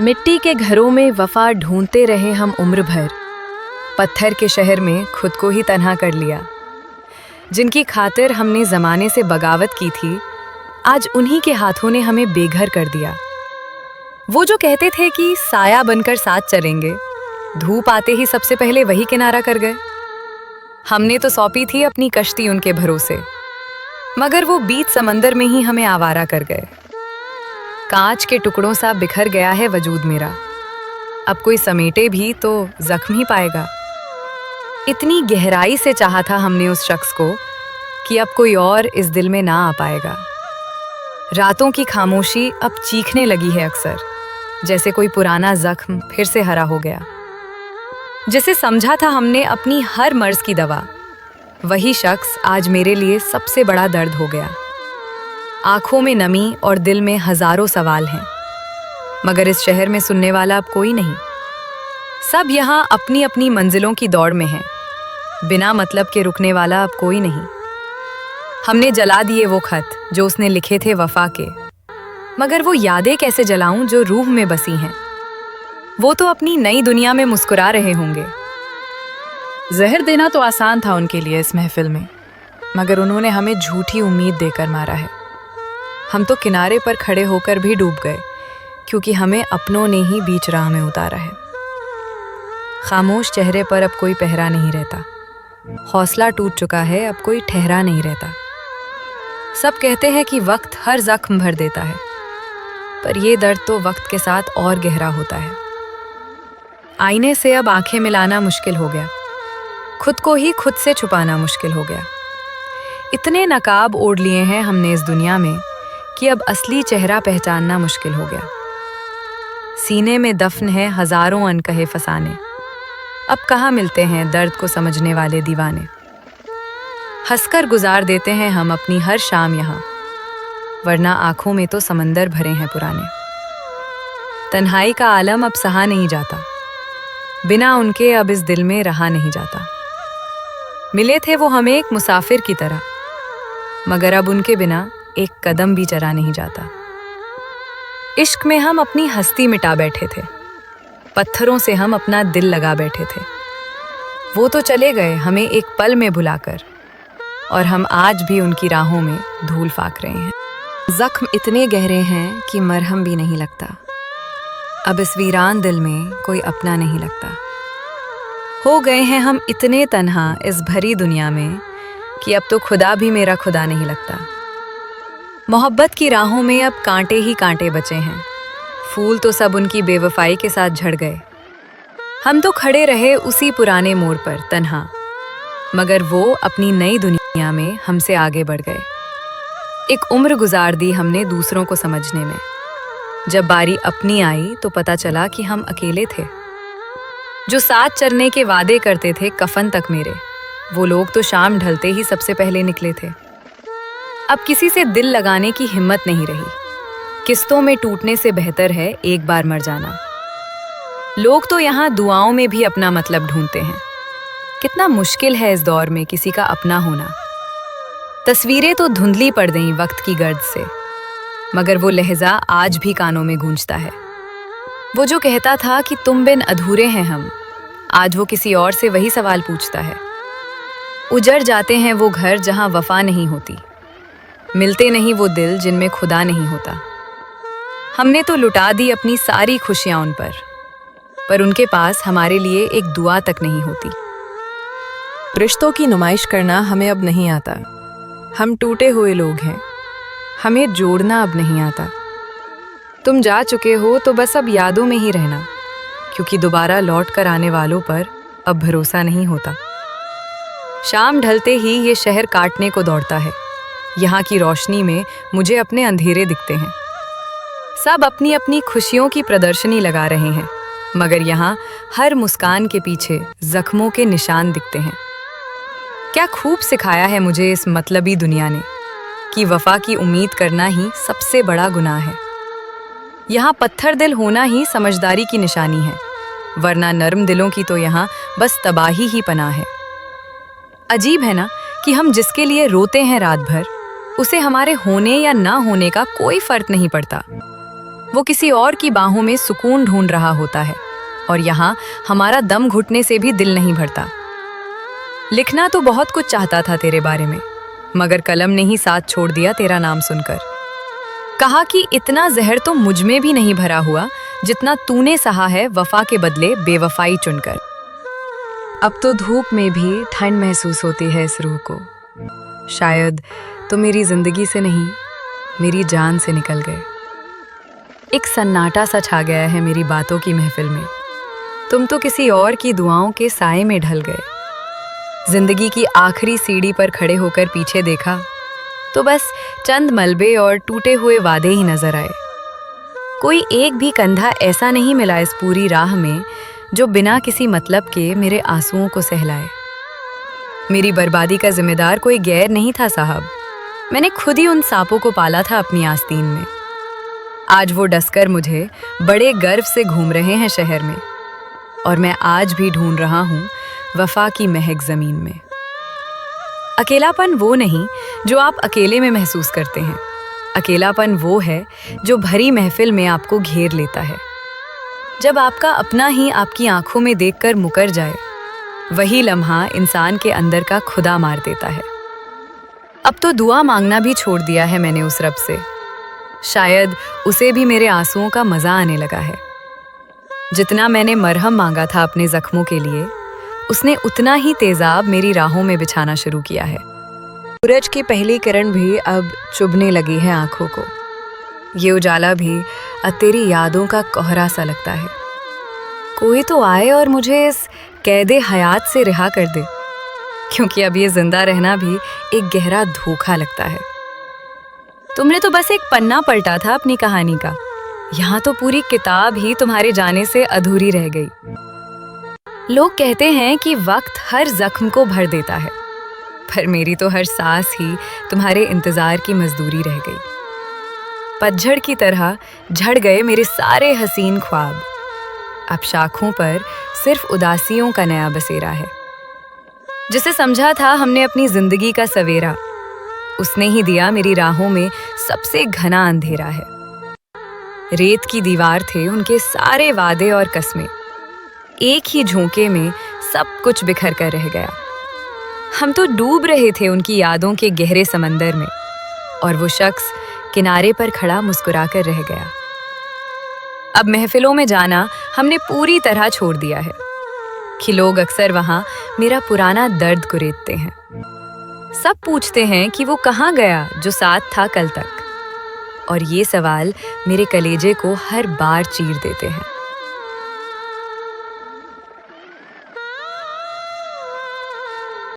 मिट्टी के घरों में वफा ढूंढते रहे हम उम्र भर, पत्थर के शहर में खुद को ही तन्हा कर लिया। जिनकी खातिर हमने ज़माने से बगावत की थी, आज उन्हीं के हाथों ने हमें बेघर कर दिया। वो जो कहते थे कि साया बनकर साथ चलेंगे, धूप आते ही सबसे पहले वही किनारा कर गए। हमने तो सौंपी थी अपनी कश्ती उनके भरोसे, मगर वो बीच समंदर में ही हमें आवारा कर गए। कांच के टुकड़ों सा बिखर गया है वजूद मेरा, अब कोई समेटे भी तो जख्म ही पाएगा। इतनी गहराई से चाहा था हमने उस शख्स को कि अब कोई और इस दिल में ना आ पाएगा। रातों की खामोशी अब चीखने लगी है अक्सर, जैसे कोई पुराना जख्म फिर से हरा हो गया। जिसे समझा था हमने अपनी हर मर्ज की दवा, वही शख्स आज मेरे लिए सबसे बड़ा दर्द हो गया। आंखों में नमी और दिल में हजारों सवाल हैं, मगर इस शहर में सुनने वाला अब कोई नहीं। सब यहाँ अपनी अपनी मंजिलों की दौड़ में हैं, बिना मतलब के रुकने वाला अब कोई नहीं। हमने जला दिए वो खत जो उसने लिखे थे वफा के, मगर वो यादें कैसे जलाऊं जो रूह में बसी हैं। वो तो अपनी नई दुनिया में मुस्कुरा रहे होंगे। जहर देना तो आसान था उनके लिए इस महफिल में, मगर उन्होंने हमें झूठी उम्मीद देकर मारा है। हम तो किनारे पर खड़े होकर भी डूब गए, क्योंकि हमें अपनों ने ही बीच राह में उतारा है। खामोश चेहरे पर अब कोई पहरा नहीं रहता, हौसला टूट चुका है, अब कोई ठहरा नहीं रहता। सब कहते हैं कि वक्त हर जख्म भर देता है, पर ये दर्द तो वक्त के साथ और गहरा होता है। आईने से अब आंखें मिलाना मुश्किल हो गया, खुद को ही खुद से छुपाना मुश्किल हो गया। इतने नकाब ओढ़ लिए हैं हमने इस दुनिया में कि अब असली चेहरा पहचानना मुश्किल हो गया। सीने में दफन है हजारों अनकहे फसाने, अब कहाँ मिलते हैं दर्द को समझने वाले दीवाने। हंसकर गुजार देते हैं हम अपनी हर शाम यहाँ, वरना आंखों में तो समंदर भरे हैं पुराने। तन्हाई का आलम अब सहा नहीं जाता, बिना उनके अब इस दिल में रहा नहीं जाता। मिले थे वो हमें एक मुसाफिर की तरह, मगर अब उनके बिना एक कदम भी चला नहीं जाता। इश्क में हम अपनी हस्ती मिटा बैठे थे, पत्थरों से हम अपना दिल लगा बैठे थे। वो तो चले गए हमें एक पल में भुलाकर, और हम आज भी उनकी राहों में धूल फाक रहे हैं। जख्म इतने गहरे हैं कि मरहम भी नहीं लगता, अब इस वीरान दिल में कोई अपना नहीं लगता। हो गए हैं हम इतने तन्हा इस भरी दुनिया में कि अब तो खुदा भी मेरा खुदा नहीं लगता। मोहब्बत की राहों में अब कांटे ही कांटे बचे हैं, फूल तो सब उनकी बेवफाई के साथ झड़ गए। हम तो खड़े रहे उसी पुराने मोड़ पर तन्हा, मगर वो अपनी नई दुनिया में हमसे आगे बढ़ गए। एक उम्र गुजार दी हमने दूसरों को समझने में, जब बारी अपनी आई तो पता चला कि हम अकेले थे। जो साथ चलने के वादे करते थे कफन तक मेरे, वो लोग तो शाम ढलते ही सबसे पहले निकले थे। अब किसी से दिल लगाने की हिम्मत नहीं रही, किस्तों में टूटने से बेहतर है एक बार मर जाना। लोग तो यहाँ दुआओं में भी अपना मतलब ढूंढते हैं। कितना मुश्किल है इस दौर में किसी का अपना होना। तस्वीरें तो धुंधली पड़ गईं वक्त की गर्द से, मगर वो लहजा आज भी कानों में गूंजता है। वो जो कहता था कि तुम बिन अधूरे हैं हम, आज वो किसी और से वही सवाल पूछता है। उजड़ जाते हैं वो घर जहाँ वफा नहीं होती, मिलते नहीं वो दिल जिनमें खुदा नहीं होता। हमने तो लुटा दी अपनी सारी खुशियां उन पर उनके पास हमारे लिए एक दुआ तक नहीं होती। रिश्तों की नुमाइश करना हमें अब नहीं आता, हम टूटे हुए लोग हैं, हमें जोड़ना अब नहीं आता। तुम जा चुके हो तो बस अब यादों में ही रहना, क्योंकि दोबारा लौट कर आने वालों पर अब भरोसा नहीं होता। शाम ढलते ही ये शहर काटने को दौड़ता है, यहाँ की रोशनी में मुझे अपने अंधेरे दिखते हैं। सब अपनी अपनी खुशियों की प्रदर्शनी लगा रहे हैं, मगर यहाँ हर मुस्कान के पीछे जख्मों के निशान दिखते हैं। क्या खूब सिखाया है मुझे इस मतलबी दुनिया ने कि वफा की उम्मीद करना ही सबसे बड़ा गुनाह है। यहाँ पत्थर दिल होना ही समझदारी की निशानी है, वरना नर्म दिलों की तो यहाँ बस तबाही ही पनाह है। अजीब है ना कि हम जिसके लिए रोते हैं रात भर, उसे हमारे होने या ना होने का कोई फर्क नहीं पड़ता। वो किसी और की बाहों में सुकून ढूंढ रहा होता है और यहाँ हमारा दम घुटने से भी दिल नहीं भरता। लिखना तो बहुत कुछ चाहता था तेरे बारे में, मगर कलम ने ही साथ छोड़ दिया तेरा नाम सुनकर। कहा कि इतना जहर तो मुझ में भी नहीं भरा हुआ जितना तूने सहा है वफा के बदले बेवफाई चुनकर। अब तो धूप में भी ठंड महसूस होती है इस रूह को। शायद तो मेरी जिंदगी से नहीं, मेरी जान से निकल गए। एक सन्नाटा सा छा गया है मेरी बातों की महफिल में। तुम तो किसी और की दुआओं के साए में ढल गए। जिंदगी की आखिरी सीढ़ी पर खड़े होकर पीछे देखा तो बस चंद मलबे और टूटे हुए वादे ही नजर आए। कोई एक भी कंधा ऐसा नहीं मिला इस पूरी राह में जो बिना किसी मतलब के मेरे आंसुओं को सहलाए। मेरी बर्बादी का जिम्मेदार कोई गैर नहीं था साहब, मैंने खुद ही उन सांपों को पाला था अपनी आस्तीन में। आज वो डसकर मुझे बड़े गर्व से घूम रहे हैं शहर में, और मैं आज भी ढूंढ रहा हूँ वफा की महक जमीन में। अकेलापन वो नहीं जो आप अकेले में महसूस करते हैं, अकेलापन वो है जो भरी महफिल में आपको घेर लेता है। जब आपका अपना ही आपकी आंखों में देखकर मुकर जाए, वही लम्हा इंसान के अंदर का खुदा मार देता है। अब तो दुआ मांगना भी छोड़ दिया है मैंने उस रब से। शायद उसे भी मेरे आंसुओं का मजा आने लगा है। जितना मैंने मरहम मांगा था अपने जख्मों के लिए, उसने उतना ही तेजाब मेरी राहों में बिछाना शुरू किया है। सूरज की पहली किरण भी अब चुभने लगी है आंखों को। ये उजाला भी अब तेरी यादों का कोहरा सा लगता है। कोई तो आए और मुझे इस कैदे हयात से रिहा कर दे, क्योंकि अब ये जिंदा रहना भी एक गहरा धोखा लगता है। तुमने तो बस एक पन्ना पलटा था अपनी कहानी का, यहाँ तो पूरी किताब ही तुम्हारे जाने से अधूरी रह गई। लोग कहते हैं कि वक्त हर जख्म को भर देता है, पर मेरी तो हर सांस ही तुम्हारे इंतजार की मजदूरी रह गई। पतझड़ की तरह झड़ गए मेरे सारे हसीन ख्वाब। अब शाखों पर सिर्फ उदासियों का नया बसेरा है। जिसे समझा था हमने अपनी जिंदगी का सवेरा, उसने ही दिया मेरी राहों में सबसे घना अंधेरा है। रेत की दीवार थे उनके सारे वादे और कस्में, एक ही झोंके में सब कुछ बिखर कर रह गया। हम तो डूब रहे थे उनकी यादों के गहरे समंदर में, और वो शख्स किनारे पर खड़ा मुस्कुराकर रह गया। अब महफिलों में जाना हमने पूरी तरह छोड़ दिया है कि लोग अक्सर वहां मेरा पुराना दर्द कुरेदते हैं। सब पूछते हैं कि वो कहाँ गया जो साथ था कल तक, और ये सवाल मेरे कलेजे को हर बार चीर देते हैं।